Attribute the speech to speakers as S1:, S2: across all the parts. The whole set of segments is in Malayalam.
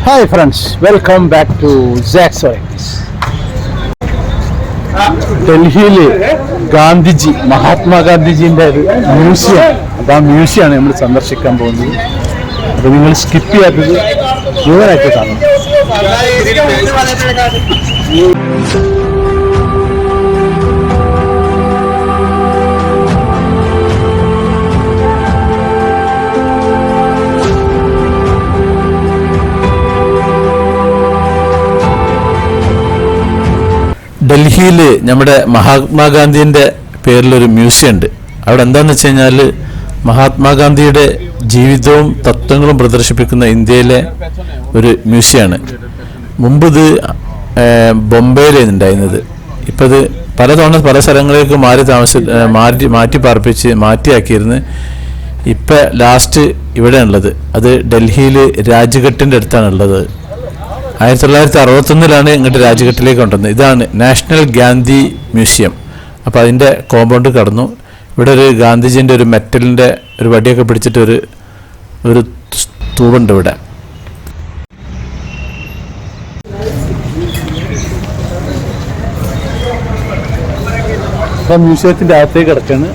S1: Hi friends, welcome back to Sax Vibes. ഡൽഹിയിൽ ഗാന്ധിജി, മഹാത്മാഗാന്ധിജിൻ്റെ ഒരു മ്യൂസിയം, അപ്പോൾ ആ മ്യൂസിയമാണ് നമ്മൾ സന്ദർശിക്കാൻ പോകുന്നത്. അപ്പോൾ നിങ്ങൾ സ്കിപ്പ് ചെയ്യാത്തത് മുഴുവനായിട്ട് കാണും. ഡൽഹിയിൽ നമ്മുടെ മഹാത്മാഗാന്ധിൻ്റെ പേരിലൊരു മ്യൂസിയം ഉണ്ട്. അവിടെ എന്താണെന്ന് വെച്ച് കഴിഞ്ഞാൽ മഹാത്മാഗാന്ധിയുടെ ജീവിതവും തത്വങ്ങളും പ്രദർശിപ്പിക്കുന്ന ഇന്ത്യയിലെ ഒരു മ്യൂസിയമാണ്. മുമ്പ് ഇത് ബോംബെയിലാണ് ഉണ്ടായിരുന്നത്. ഇപ്പോൾ ഇത് പലതവണ പല സ്ഥലങ്ങളിലേക്ക് മാറ്റി പാർപ്പിച്ച് മാറ്റിയാക്കിയിരുന്നു. ഇപ്പം ലാസ്റ്റ് ഇവിടെയാണുള്ളത്. അത് ഡൽഹിയിൽ രാജ്ഘട്ടിൻ്റെ അടുത്താണുള്ളത്. 1961 ഇങ്ങോട്ട് രാജ്ഘട്ടിലേക്ക് കൊണ്ടുവന്നത്. ഇതാണ് നാഷണൽ ഗാന്ധി മ്യൂസിയം. അപ്പോൾ അതിൻ്റെ കോമ്പൗണ്ട് കടന്നു. ഇവിടെ ഒരു ഗാന്ധിജീൻ്റെ ഒരു മെറ്റലിൻ്റെ ഒരു വടിയൊക്കെ പിടിച്ചിട്ട് ഒരു തൂവുണ്ട് ഇവിടെ. അപ്പോൾ മ്യൂസിയത്തിൻ്റെ അകത്തേക്ക് കിടക്കാണ്.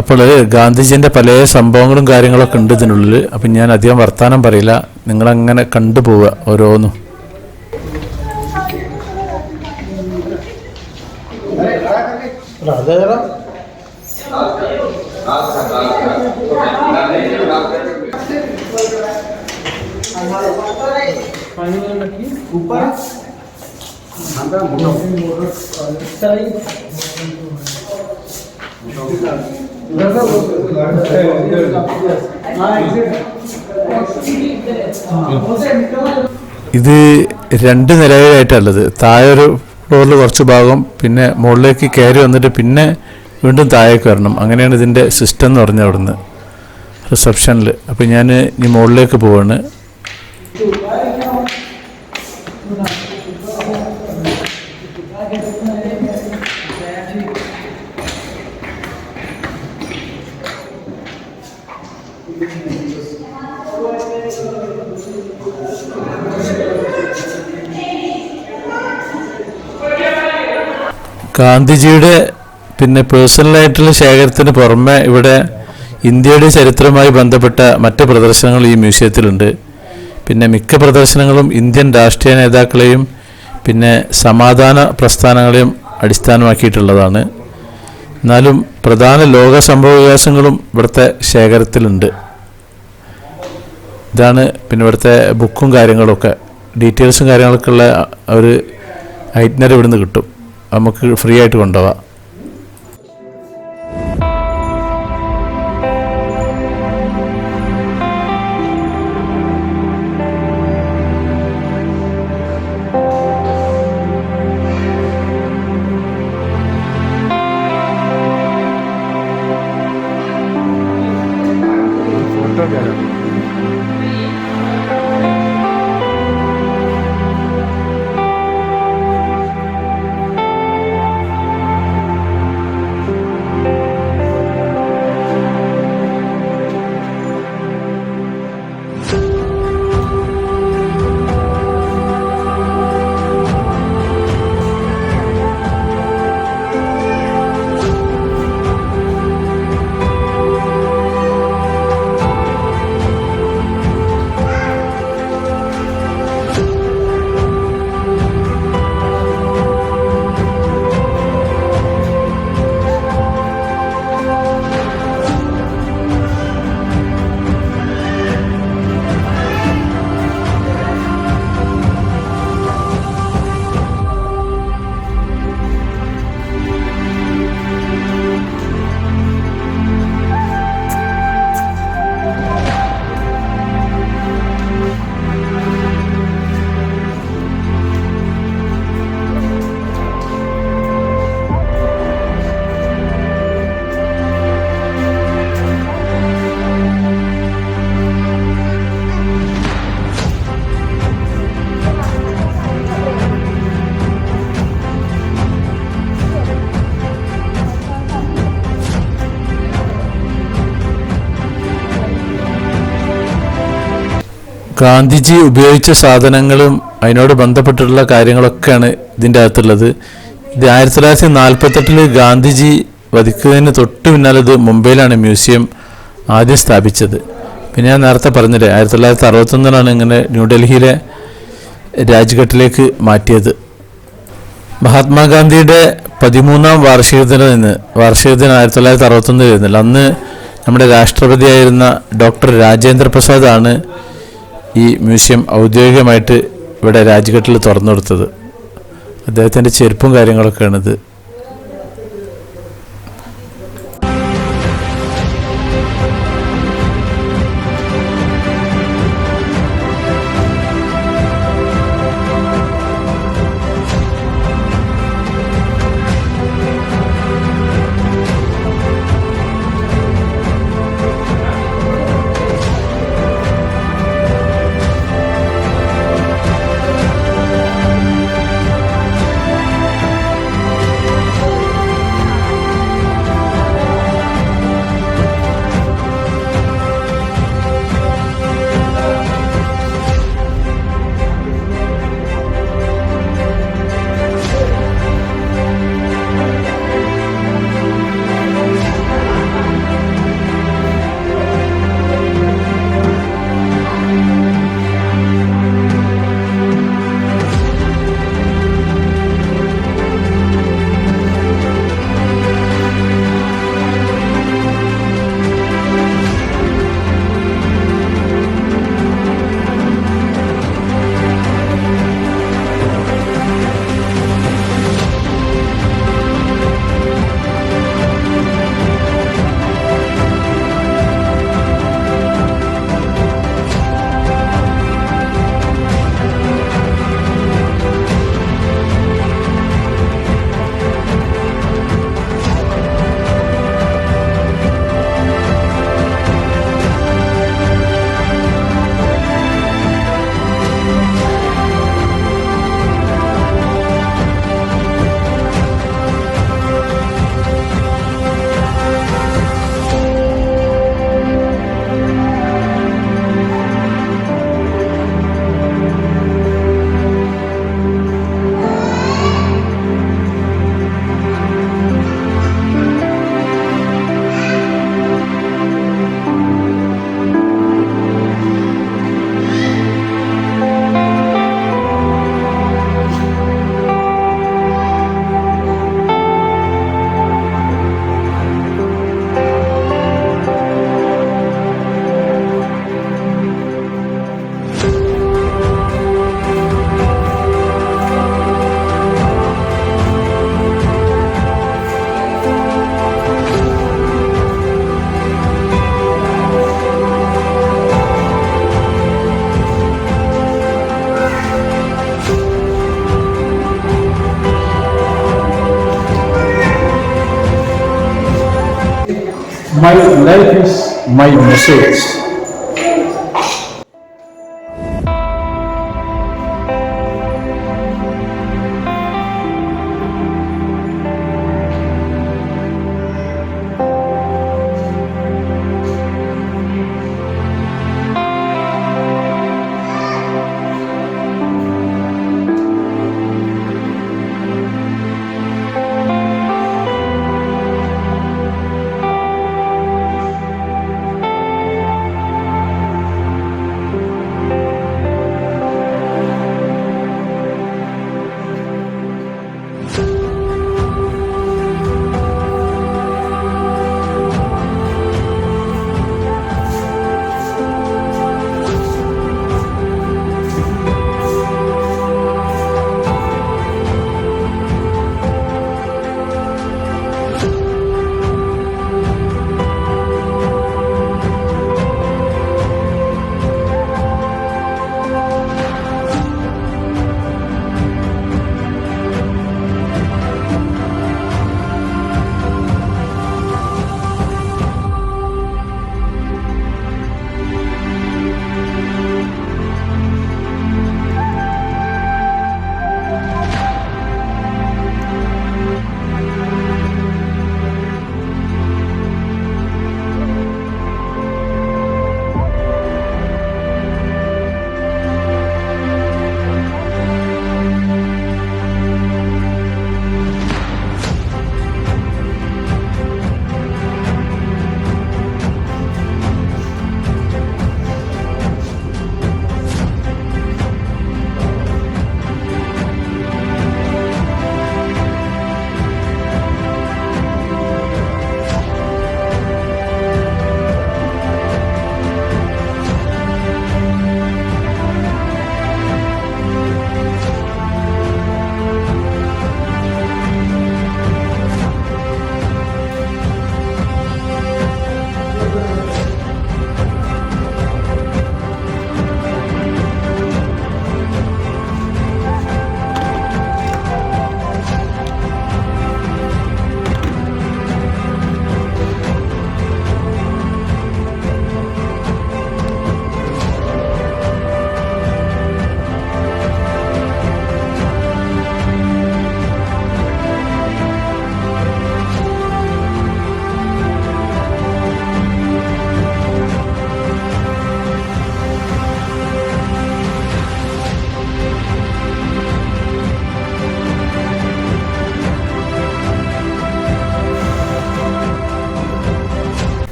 S1: അപ്പോൾ ഗാന്ധിജീൻ്റെ പല സംഭവങ്ങളും കാര്യങ്ങളൊക്കെ ഉണ്ട് ഇതിനുള്ളിൽ. അപ്പം ഞാൻ അധികം വർത്തമാനം പറയില്ല, നിങ്ങളങ്ങനെ കണ്ടുപോവുക ഓരോന്നും. ഇത് 2 നിലയിലായിട്ടുള്ളത്. താഴെ ഒരു ഫ്ലോറിൽ കുറച്ച് ഭാഗം, പിന്നെ മുകളിലേക്ക് കയറി വന്നിട്ട് പിന്നെ വീണ്ടും താഴേക്ക് വരണം. അങ്ങനെയാണ് ഇതിൻ്റെ സിസ്റ്റം എന്ന് പറഞ്ഞത് അവിടുന്ന് റിസപ്ഷനിൽ. അപ്പോൾ ഞാൻ ഇനി മുകളിലേക്ക് പോവാണ്. ഗാന്ധിജിയുടെ പിന്നെ പേഴ്സണലായിട്ടുള്ള ശേഖരത്തിന് പുറമെ ഇവിടെ ഇന്ത്യയുടെ ചരിത്രവുമായി ബന്ധപ്പെട്ട മറ്റ് പ്രദർശനങ്ങൾ ഈ മ്യൂസിയത്തിലുണ്ട്. പിന്നെ മിക്ക പ്രദർശനങ്ങളും ഇന്ത്യൻ രാഷ്ട്രീയ നേതാക്കളെയും പിന്നെ സമാധാന പ്രസ്ഥാനങ്ങളെയും അടിസ്ഥാനമാക്കിയിട്ടുള്ളതാണ്. എന്നാലും പ്രധാന ലോക സംഭവവികാസങ്ങളും ഇവിടുത്തെ ശേഖരത്തിലുണ്ട്. ഇതാണ് പിന്നെ ഇവിടുത്തെ ബുക്കും കാര്യങ്ങളൊക്കെ, ഡീറ്റെയിൽസും കാര്യങ്ങളൊക്കെ ഉള്ള ഒരു ഐറ്റ്നറി ഇവിടുന്ന് കിട്ടും. നമുക്ക് ഫ്രീ ആയിട്ട് കൊണ്ടുപോകാം. ഗാന്ധിജി ഉപയോഗിച്ച സാധനങ്ങളും അതിനോട് ബന്ധപ്പെട്ടിട്ടുള്ള കാര്യങ്ങളൊക്കെയാണ് ഇതിൻ്റെ അകത്തുള്ളത്. ഇത് 1948 ഗാന്ധിജി വധിക്കുന്നതിന് തൊട്ട് പിന്നാലെ ഇത് മുംബൈയിലാണ് മ്യൂസിയം ആദ്യം സ്ഥാപിച്ചത്. പിന്നെ ഞാൻ നേരത്തെ പറഞ്ഞില്ലേ 1961 ഇങ്ങനെ ന്യൂഡൽഹിയിലെ രാജ്ഘട്ടിലേക്ക് മാറ്റിയത്. മഹാത്മാഗാന്ധിയുടെ 13ാം വാർഷികദിനം 1961 വരുന്നില്ല. അന്ന് നമ്മുടെ രാഷ്ട്രപതിയായിരുന്ന ഡോക്ടർ രാജേന്ദ്ര പ്രസാദ് ആണ് ഈ മ്യൂസിയം ഔദ്യോഗികമായിട്ട് ഇവിടെ രാജ്ഘട്ടിൽ തുറന്നു കൊടുത്തത്. അദ്ദേഹത്തിൻ്റെ ചെരുപ്പും കാര്യങ്ങളൊക്കെയാണിത്.
S2: My life is my message.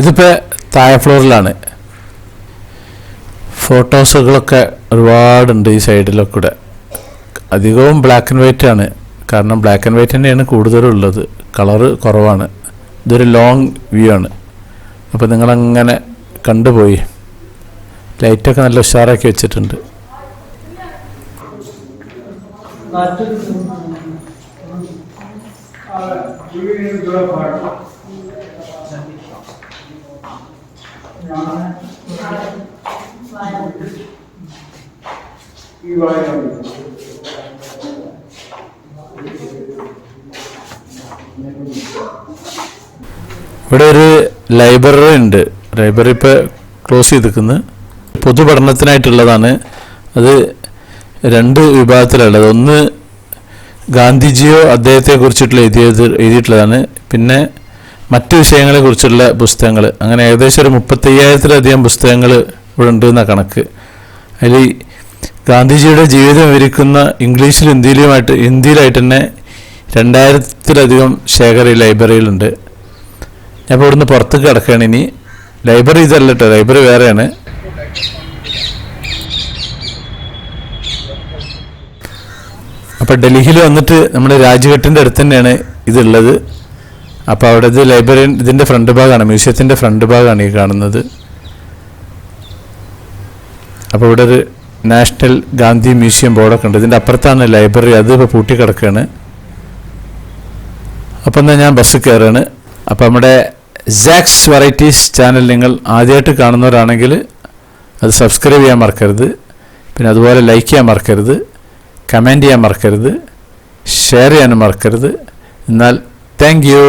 S1: ഇതിപ്പോൾ താഴെ ഫ്ലോറിലാണ്. ഫോട്ടോസുകളൊക്കെ ഒരുപാടുണ്ട് ഈ സൈഡിലൊക്കെ കൂടെ. അധികവും ബ്ലാക്ക് ആൻഡ് വൈറ്റ് ആണ്, കാരണം ബ്ലാക്ക് ആൻഡ് വൈറ്റ് തന്നെയാണ് കൂടുതലും ഉള്ളത്, കളറ് കുറവാണ്. ഇതൊരു ലോങ് വ്യൂ ആണ്. അപ്പോൾ നിങ്ങളങ്ങനെ കണ്ടുപോയി. ലൈറ്റൊക്കെ നല്ല ഉഷാറാക്കി വെച്ചിട്ടുണ്ട്. ഇവിടെ ഒരു ലൈബ്രറി ഉണ്ട്. ലൈബ്രറി ഇപ്പോൾ ക്ലോസ് ചെയ്തിരിക്കുന്നു. പൊതുപഠനത്തിനായിട്ടുള്ളതാണ്. അത് 2 വിഭാഗത്തിലുള്ളത്. ഒന്ന് ഗാന്ധിജിയോ അദ്ദേഹത്തെ കുറിച്ചിട്ടുള്ള എഴുതിയിട്ടുള്ളതാണ്. പിന്നെ മറ്റു വിഷയങ്ങളെ കുറിച്ചുള്ള പുസ്തകങ്ങൾ. അങ്ങനെ ഏകദേശം ഒരു 35,000-ലധികം പുസ്തകങ്ങൾ ഇവിടെ ഉണ്ട് എന്ന കണക്ക്. അതിൽ ഗാന്ധിജിയുടെ ജീവിതം വിവരിക്കുന്ന ഇംഗ്ലീഷിലും ഹിന്ദിയിലായിട്ട് തന്നെ 2000-ലധികം ശേഖരം ഈ ലൈബ്രറിയിലുണ്ട്. ഞാൻ ഇപ്പോൾ ഇവിടുന്ന് പുറത്തേക്ക് കിടക്കുകയാണ്. ഇനി ലൈബ്രറി ഇതല്ല കേട്ടോ, ലൈബ്രറി വേറെയാണ്. അപ്പോൾ ഡൽഹിയിൽ വന്നിട്ട് നമ്മുടെ രാജ്ഘട്ടിൻ്റെ അടുത്ത് തന്നെയാണ് ഇതുള്ളത്. അപ്പോൾ അവിടെ ഇത് ലൈബ്രറി, ഇതിൻ്റെ ഫ്രണ്ട് ഭാഗമാണ്, മ്യൂസിയത്തിൻ്റെ ഫ്രണ്ട് ഭാഗമാണ് ഈ കാണുന്നത്. അപ്പോൾ ഇവിടെ ഒരു നാഷണൽ ഗാന്ധി മ്യൂസിയം ബോർഡൊക്കെ ഉണ്ട്. ഇതിൻ്റെ അപ്പുറത്താണ് ലൈബ്രറി, അത് ഇപ്പോൾ പൂട്ടിക്കിടക്കുകയാണ്. അപ്പം എന്നാൽ ഞാൻ ബസ് കയറുകയാണ്. അപ്പോൾ നമ്മുടെ സാക്സ് വെറൈറ്റീസ് ചാനൽ നിങ്ങൾ ആദ്യമായിട്ട് കാണുന്നവരാണെങ്കിൽ അത് സബ്സ്ക്രൈബ് ചെയ്യാൻ മറക്കരുത്. പിന്നെ അതുപോലെ ലൈക്ക് ചെയ്യാൻ മറക്കരുത്, കമൻറ്റ് ചെയ്യാൻ മറക്കരുത്, ഷെയർ ചെയ്യാനും മറക്കരുത്. എന്നാൽ താങ്ക് യു.